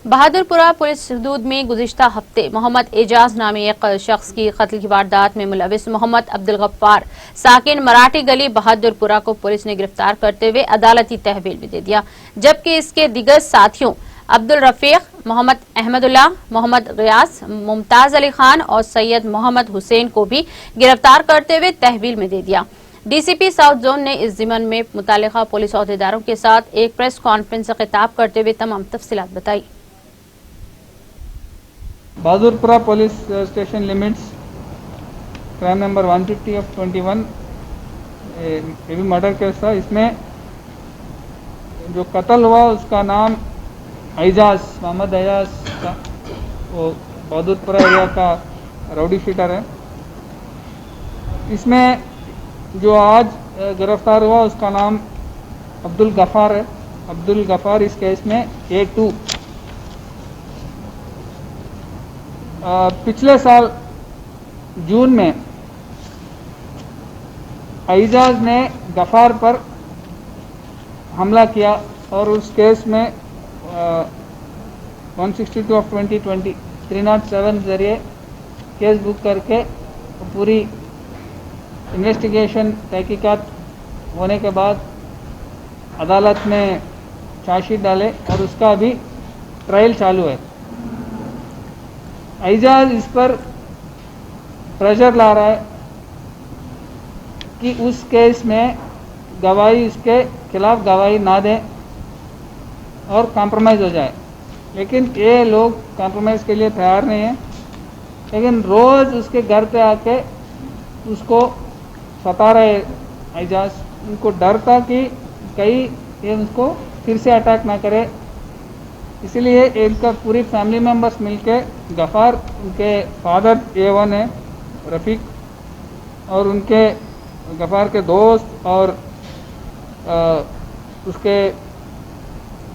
Bahadurpura police हदूद में गुज़िश्ता हफ्ते मोहम्मद एजाज नामी एक शख्स की कत्ल की वारदात में मुलविस मोहम्मद अब्दुल गफ्फार साकिन मराठी गली बहादुरपुरा को पुलिस ने गिरफ्तार करते हुए अदालती तहवील में दे दिया, जबकि इसके दिगर साथियों अब्दुल रफीक, मोहम्मद अहमदुल्लाह, मोहम्मद गयास, मुमताज अली खान और सैयद मोहम्मद हुसैन को भी गिरफ्तार करते हुए तहवील में दे दिया। डीसीपी साउथ जोन ने इस जिमन में मुतालिका पुलिस अहदेदारों के साथ एक प्रेस कॉन्फ्रेंस से खिताब करते हुए तमाम तफसीलात बताई। Bahadurpura police station limits crime number 150 of 21 ये भी मर्डर केस था। इसमें जो कत्ल हुआ उसका नाम एजाज, मोहम्मद एजाज का, वो बहादुरपुरा एरिया का राउडी शीटर है। इसमें जो आज गिरफ्तार हुआ उसका नाम अब्दुल गफ्फार है। अब्दुल गफ्फार इस केस में A2 पिछले साल जून में एजाज ने गफ्फार पर हमला किया और उस केस में 162 ऑफ 2020 307 जरिए केस बुक करके पूरी इन्वेस्टिगेशन तहकीकात होने के बाद अदालत में चार्जशीट डाले और उसका अभी ट्रायल चालू है। एजाज इस पर प्रेशर ला रहा है कि उस केस में गवाही, इसके खिलाफ गवाही ना दें और कॉम्प्रोमाइज़ हो जाए, लेकिन ये लोग कॉम्प्रोमाइज़ के लिए तैयार नहीं हैं। लेकिन रोज़ उसके घर पे आके उसको सता रहे एजाज। उनको डर था कि कहीं ये उसको फिर से अटैक ना करे, इसलिए इनका पूरी फैमिली मेम्बर्स मिलके गफ्फार, उनके फादर A1 है रफ़ीक, और उनके गफ्फार के दोस्त और उसके